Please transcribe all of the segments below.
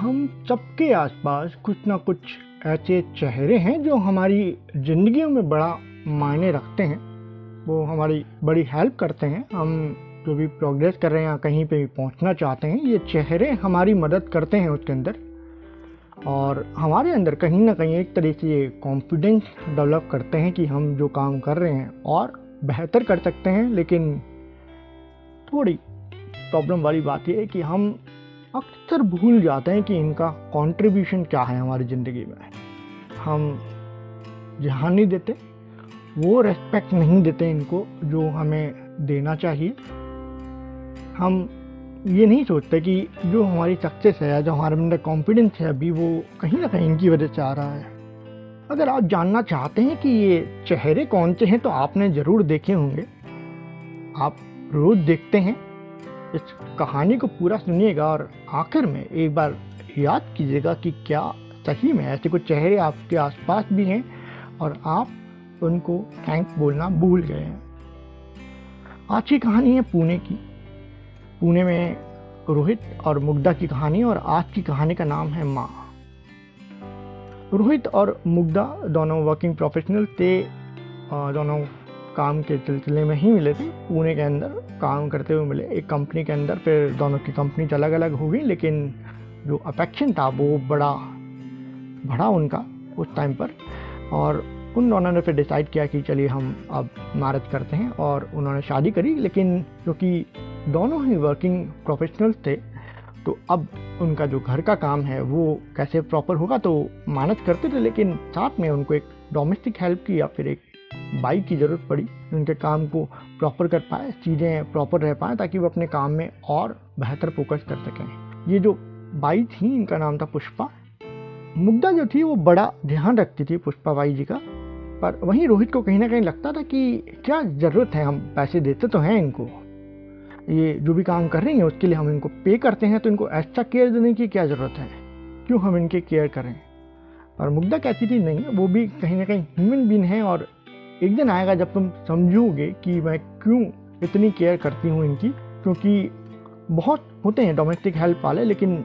हम सबके आसपास कुछ ना कुछ ऐसे चेहरे हैं जो हमारी ज़िंदगियों में बड़ा मायने रखते हैं। वो हमारी बड़ी हेल्प करते हैं। हम जो भी प्रोग्रेस कर रहे हैं या कहीं पे भी पहुंचना चाहते हैं, ये चेहरे हमारी मदद करते हैं उसके अंदर, और हमारे अंदर कहीं ना कहीं एक तरह से ये कॉन्फिडेंस डेवलप करते हैं कि हम जो काम कर रहे हैं और बेहतर कर सकते हैं। लेकिन थोड़ी प्रॉब्लम वाली बात ये है कि हम अक्सर भूल जाते हैं कि इनका कंट्रीब्यूशन क्या है हमारी ज़िंदगी में। हम ध्यान नहीं देते, वो रेस्पेक्ट नहीं देते इनको जो हमें देना चाहिए। हम ये नहीं सोचते कि जो हमारी सक्सेस है, जो हमारे अंदर कॉन्फिडेंस है अभी, वो कहीं ना कहीं इनकी वजह से आ रहा है। अगर आप जानना चाहते हैं कि ये चेहरे कौन से हैं तो आपने ज़रूर देखे होंगे। आप रोज़ देखते हैं। इस कहानी को पूरा सुनिएगा और आखिर में एक बार याद कीजिएगा कि क्या सही में ऐसे कुछ चेहरे आपके आसपास भी हैं और आप उनको थैंक्स बोलना भूल गए हैं। आज की कहानी है पुणे की। पुणे में रोहित और मुग्धा की कहानी, और आज की कहानी का नाम है माँ। रोहित और मुग्धा दोनों वर्किंग प्रोफेशनल थे। दोनों काम के सिलसिले में ही मिले थे। पुणे के अंदर काम करते हुए मिले एक कंपनी के अंदर। फिर दोनों की कंपनी अलग अलग हो गई, लेकिन जो अफेक्शन था वो बड़ा बढ़ा उनका उस टाइम पर। और उन दोनों ने फिर डिसाइड किया कि चलिए हम अब मैरिज करते हैं, और उन्होंने शादी करी। लेकिन क्योंकि दोनों ही वर्किंग प्रोफेशनल्स थे, तो अब उनका जो घर का काम है वो कैसे प्रॉपर होगा तो मैनेज करते थे, लेकिन साथ में उनको एक डोमेस्टिक हेल्प की या फिर एक बाई की ज़रूरत पड़ी। उनके काम को प्रॉपर कर पाए, चीज़ें प्रॉपर रह पाएँ, ताकि वो अपने काम में और बेहतर फोकस कर सकें। ये जो बाई थी, इनका नाम था पुष्पा। मुग्धा जो थी वो बड़ा ध्यान रखती थी पुष्पा बाई जी का। पर वहीं रोहित को कहीं ना कहीं लगता था कि क्या ज़रूरत है, हम पैसे देते तो हैं इनको, ये जो भी काम कर रही हैं उसके लिए हम इनको पे करते हैं, तो इनको एक्स्ट्रा केयर देने की क्या ज़रूरत है, क्यों हम इनके केयर करें। और मुग्धा कहती थी नहीं, वो भी कहीं ना कहीं ह्यूमन बीइंग है, और एक दिन आएगा जब तुम समझोगे कि मैं क्यों इतनी केयर करती हूँ इनकी। क्योंकि बहुत होते हैं डोमेस्टिक हेल्प वाले, लेकिन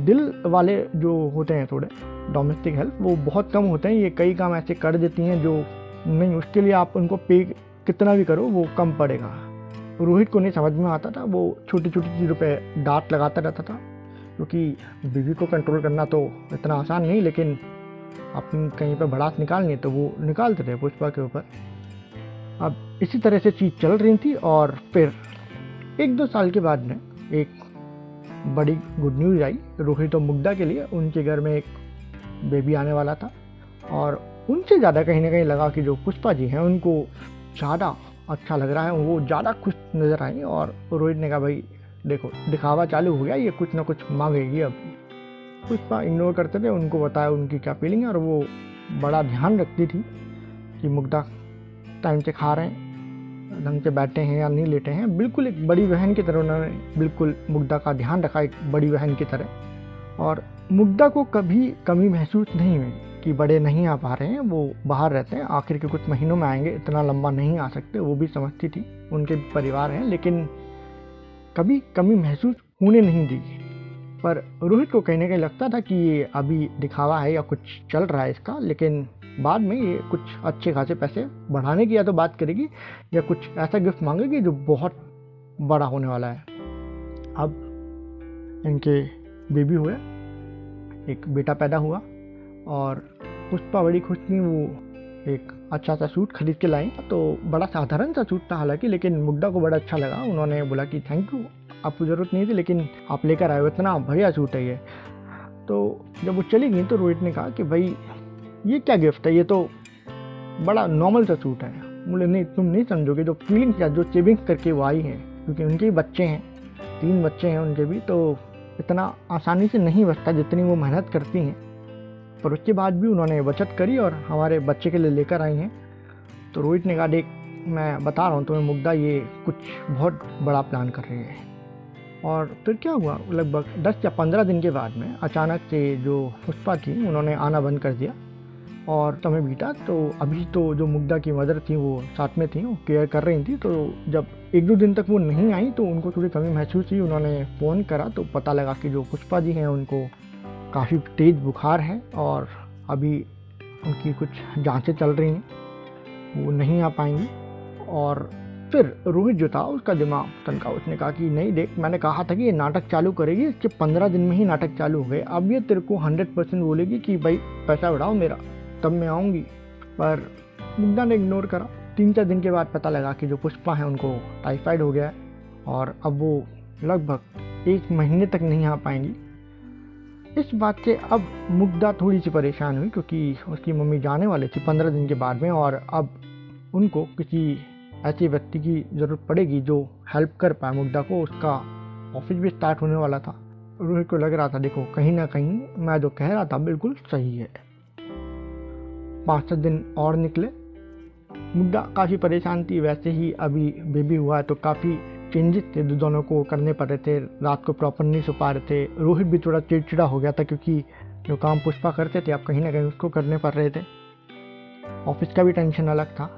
दिल वाले जो होते हैं थोड़े डोमेस्टिक हेल्प, वो बहुत कम होते हैं। ये कई काम ऐसे कर देती हैं जो नहीं, उसके लिए आप उनको पे कितना भी करो वो कम पड़ेगा। रोहित को नहीं समझ में आता था। वो छोटी छोटी चीज़ों पे डांट लगाता रहता था, क्योंकि बीवी को कंट्रोल करना तो इतना आसान नहीं, लेकिन अपनी कहीं पर भड़ास निकालनी है तो वो निकालते थे पुष्पा के ऊपर। अब इसी तरह से चीज़ चल रही थी, और फिर 1-2 साल के बाद में एक बड़ी गुड न्यूज़ आई रोहित और मुग्धा के लिए। उनके घर में एक बेबी आने वाला था, और उनसे ज़्यादा कहीं ना कहीं लगा कि जो पुष्पा जी हैं उनको ज़्यादा अच्छा लग रहा है, वो ज़्यादा खुश नज़र आई। और रोहित ने कहा भाई देखो, दिखावा चालू हो गया, ये कुछ ना कुछ मांगेगी अब। पुष्पा इग्नोर करते थे, उनको बताया उनकी क्या फीलिंग है, और वो बड़ा ध्यान रखती थी कि मुग्धा टाइम से खा रहे हैं, ढंग से बैठे हैं या नहीं लेटे हैं। बिल्कुल एक बड़ी बहन की तरह उन्होंने बिल्कुल मुग्धा का ध्यान रखा, एक बड़ी बहन की तरह। और मुग्धा को कभी कमी महसूस नहीं हुई कि बड़े नहीं आ पा रहे हैं, वो बाहर रहते हैं, आखिर के कुछ महीनों में आएंगे, इतना लंबा नहीं आ सकते। वो भी समझती थी, उनके परिवार हैं, लेकिन कभी कमी महसूस होने नहीं दी। पर रोहित को कहीं ना कहीं लगता था कि ये अभी दिखावा है या कुछ चल रहा है इसका, लेकिन बाद में ये कुछ अच्छे खासे पैसे बढ़ाने की या तो बात करेगी, या कुछ ऐसा गिफ्ट मांगेगी जो बहुत बड़ा होने वाला है। अब इनके बेबी हुए, एक बेटा पैदा हुआ, और पुष्पा बड़ी खुश थी। वो एक अच्छा सा सूट खरीद के लाई, तो बड़ा साधारण सा सूट था हालांकि, लेकिन मुग्धा को बड़ा अच्छा लगा। उन्होंने बोला कि थैंक यू, आपको ज़रूरत नहीं थी लेकिन आप लेकर आए हो, इतना बढ़िया सूट है ये। तो जब वो चली गई तो रोहित ने कहा कि भाई ये क्या गिफ्ट है, ये तो बड़ा नॉर्मल सा सूट है। बोले नहीं, तुम नहीं समझोगे जो फीलिंग्स या जो सेविंग्स करके वो आई हैं, क्योंकि उनके भी बच्चे हैं, 3 बच्चे हैं उनके भी, तो इतना आसानी से नहीं बचता जितनी वो मेहनत करती हैं। पर उसके बाद भी उन्होंने बचत करी और हमारे बच्चे के लिए लेकर आई हैं। तो रोहित ने कहा देख, मैं बता रहा हूँ तुम्हें मुग्धा, ये कुछ बहुत बड़ा प्लान कर रही है। और फिर क्या हुआ, लगभग 10 या 15 दिन के बाद में अचानक से जो पुष्पा थी उन्होंने आना बंद कर दिया, और समय बीता। तो अभी तो जो मुग्धा की मदर थी वो साथ में थी, वो केयर कर रही थी। तो जब 1-2 दिन तक वो नहीं आई तो उनको थोड़ी कमी महसूस हुई। उन्होंने फ़ोन करा तो पता लगा कि जो पुष्पा जी हैं उनको काफ़ी तेज़ बुखार है और अभी उनकी कुछ जांचें चल रही हैं, वो नहीं आ पाएंगी। और फिर रोहित जो था उसका दिमाग तनका, उसने कहा कि नहीं देख, मैंने कहा था कि ये नाटक चालू करेगी, इसके 15 दिन में ही नाटक चालू हो गए, अब ये तेरे को 100% बोलेगी कि भाई पैसा बढ़ाओ मेरा, तब मैं आऊँगी। पर मुग्धा ने इग्नोर करा। 3-4 दिन के बाद पता लगा कि जो पुष्पा हैं उनको टाइफाइड हो गया है और अब वो लगभग 1 महीने तक नहीं आ पाएंगी। इस बात से अब मुग्धा थोड़ी सी परेशान हुई, क्योंकि उसकी मम्मी जाने वाली थी 15 दिन के बाद में, और अब उनको किसी ऐसे व्यक्ति की ज़रूरत पड़ेगी जो हेल्प कर पाए मुग्धा को। उसका ऑफिस भी स्टार्ट होने वाला था। रोहित को लग रहा था देखो कहीं ना कहीं मैं जो कह रहा था बिल्कुल सही है। 5-7 दिन और निकले। मुग्धा काफ़ी परेशान थी। वैसे ही अभी बेबी हुआ है तो काफ़ी चेंजेस थे जो दोनों को करने पड़ रहे थे। रात को प्रॉपर नहीं सो पा रहे थे। रोहित भी थोड़ा चिड़चिड़ा हो गया था, क्योंकि जो काम पुष्पा करते थे अब कहीं ना कहीं उसको करने पड़ रहे थे। ऑफिस का भी टेंशन अलग था,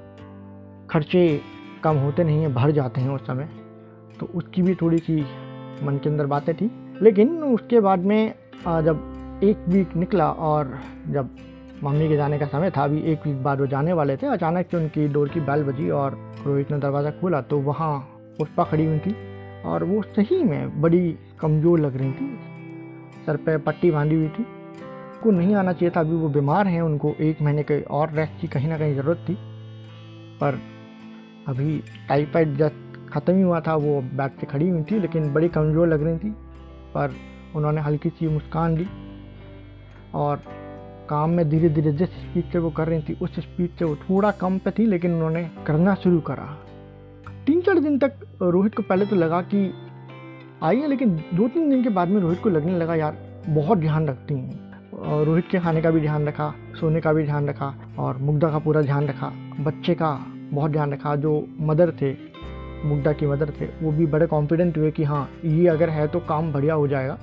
खर्चे कम होते नहीं हैं, भर जाते हैं उस समय, तो उसकी भी थोड़ी सी मन के अंदर बातें थी। लेकिन उसके बाद में जब 1 वीक निकला और जब मम्मी के जाने का समय था, अभी 1 वीक बाद वो जाने वाले थे, अचानक से उनकी डोर की बेल बजी और रोहित ने दरवाज़ा खोला तो वहाँ पुष्पा खड़ी हुई थी और वो सही में बड़ी कमज़ोर लग रही थी। सर पे पट्टी बांधी हुई थी। को नहीं आना चाहिए था, अभी वो बीमार हैं, उनको 1 महीने के और रेस्ट की कहीं ना कहीं ज़रूरत थी। पर अभी टाइफाइड जस्ट ख़त्म ही हुआ था, वो बेड पे खड़ी हुई थी लेकिन बड़ी कमज़ोर लग रही थी। पर उन्होंने हल्की सी मुस्कान दी और काम में धीरे धीरे जिस स्पीड से वो कर रही थी उस स्पीड से वो थोड़ा कम पे थी, लेकिन उन्होंने करना शुरू करा। 3-4 दिन तक रोहित को पहले तो लगा कि आई है, लेकिन 2-3 दिन के बाद में रोहित को लगने लगा यार बहुत ध्यान रखती हैं। रोहित के खाने का भी ध्यान रखा, सोने का भी ध्यान रखा और मुग्धा का पूरा ध्यान रखा, बच्चे का बहुत ध्यान रखा। जो मदर थे, मुग्धा की मदर थे, वो भी बड़े कॉन्फिडेंट हुए कि हाँ ये अगर है तो काम बढ़िया हो जाएगा।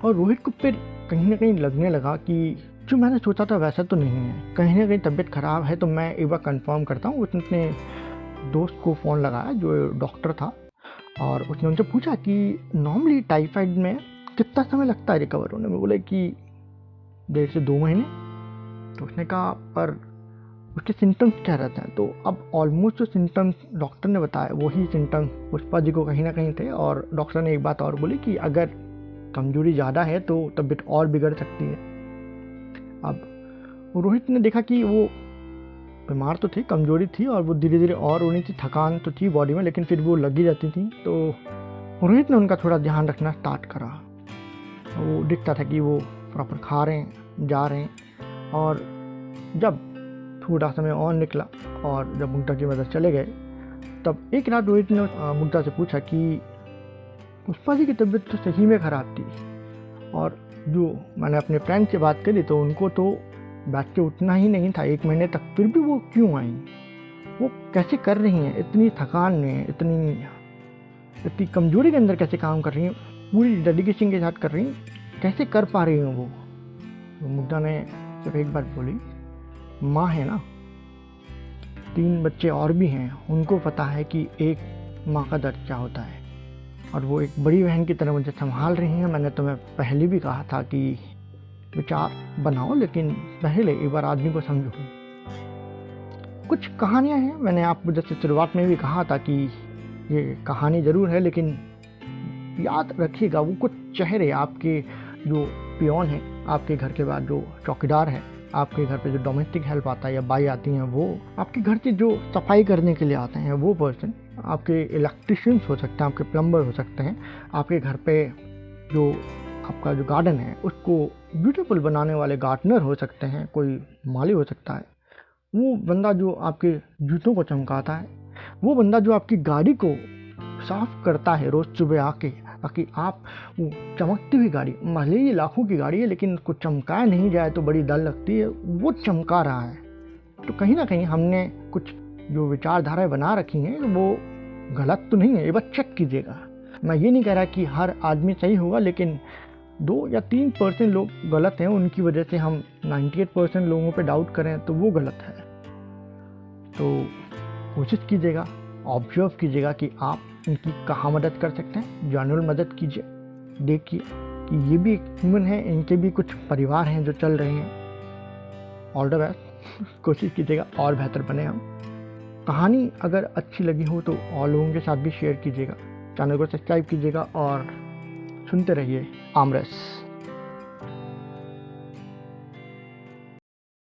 और रोहित को फिर कहीं ना कहीं लगने लगा कि जो मैंने सोचा था वैसा तो नहीं है, कहीं ना कहीं तबीयत ख़राब है, तो मैं एक बार कंफर्म करता हूँ। उसने अपने दोस्त को फ़ोन लगाया जो डॉक्टर था और उसने उनसे पूछा कि नॉर्मली टाइफाइड में कितना समय लगता है रिकवर होने में। बोले कि 1.5 से 2 महीने। तो उसने कहा पर उसके सिम्टम्स क्या रहते हैं। तो अब ऑलमोस्ट जो सिम्टम्स डॉक्टर ने बताया वही सिम्टम्स पुष्पा जी को कहीं ना कहीं थे। और डॉक्टर ने एक बात और बोली कि अगर कमजोरी ज़्यादा है तो तबीयत और बिगड़ सकती है। अब रोहित ने देखा कि वो बीमार तो थी, कमजोरी थी और वो धीरे धीरे और होनी थी, थकान तो थी बॉडी में लेकिन फिर वो लगी रहती थी। तो रोहित ने उनका थोड़ा ध्यान रखना स्टार्ट करा। वो दिखता था कि वो प्रॉपर खा रहे हैं, जा रहे हैं। और जब थोड़ा समय और निकला और जब मुग्धा की मदद चले गए, तब एक रात रोहित ने मुग्धा से पूछा कि पुष्पा जी की तबीयत तो सही में ख़राब थी और जो मैंने अपने फ्रेंड से बात करी तो उनको तो बैठ के उठना ही नहीं था 1 महीने तक, फिर भी वो क्यों आई, वो कैसे कर रही हैं इतनी थकान में, इतनी कमजोरी के अंदर कैसे काम कर रही हैं, पूरी डेडिकेशन के साथ कर रही हैं, कैसे कर पा रही हैं वो। तो मुग्धा ने सिर्फ एक बात बोली, माँ है ना, 3 बच्चे और भी हैं, उनको पता है कि एक माँ का दर्द क्या होता है और वो एक बड़ी बहन की तरह मुझे संभाल रही हैं। मैंने तुम्हें पहले भी कहा था कि विचार बनाओ लेकिन पहले एक बार आदमी को समझो। कुछ कहानियाँ हैं, मैंने आपको जैसे शुरुआत में भी कहा था कि ये कहानी ज़रूर है, लेकिन याद रखिएगा वो कुछ चेहरे आपके जो पियोन है, आपके घर के बाद जो चौकीदार है, आपके घर पे जो डोमेस्टिक हेल्प आता है या बाई आती हैं, वो आपके घर से जो सफाई करने के लिए आते हैं वो पर्सन, आपके इलेक्ट्रिशियंस हो सकते हैं, आपके प्लम्बर हो सकते हैं, आपके घर पे जो आपका जो गार्डन है उसको ब्यूटीफुल बनाने वाले गार्डनर हो सकते हैं, कोई माली हो सकता है, वो बंदा जो आपके जूतों को चमकाता है, वो बंदा जो आपकी गाड़ी को साफ करता है रोज़ सुबह आके, ताकि आप वो चमकती हुई गाड़ी, भले ही लाखों की गाड़ी है लेकिन उसको चमकाया नहीं जाए तो बड़ी डर लगती है, वो चमका रहा है। तो कहीं ना कहीं हमने कुछ जो विचारधाराएं बना रखी हैं वो गलत तो नहीं है, ये बात चेक कीजिएगा। मैं ये नहीं कह रहा कि हर आदमी सही होगा, लेकिन 2 या 3% लोग गलत हैं, उनकी वजह से हम 98% लोगों पे डाउट करें तो वो गलत है। तो कोशिश कीजिएगा, ऑब्जर्व कीजिएगा कि आप इनकी कहाँ मदद कर सकते हैं, जनरल मदद कीजिए, देखिए कि ये भी एक ह्यूमन है, इनके भी कुछ परिवार हैं जो चल रहे हैं। ऑल द बेस्ट, कोशिश कीजिएगा और बेहतर बने हम। कहानी अगर अच्छी लगी हो तो और लोगों के साथ भी शेयर कीजिएगा, चैनल को सब्सक्राइब कीजिएगा और सुनते रहिए आमरस।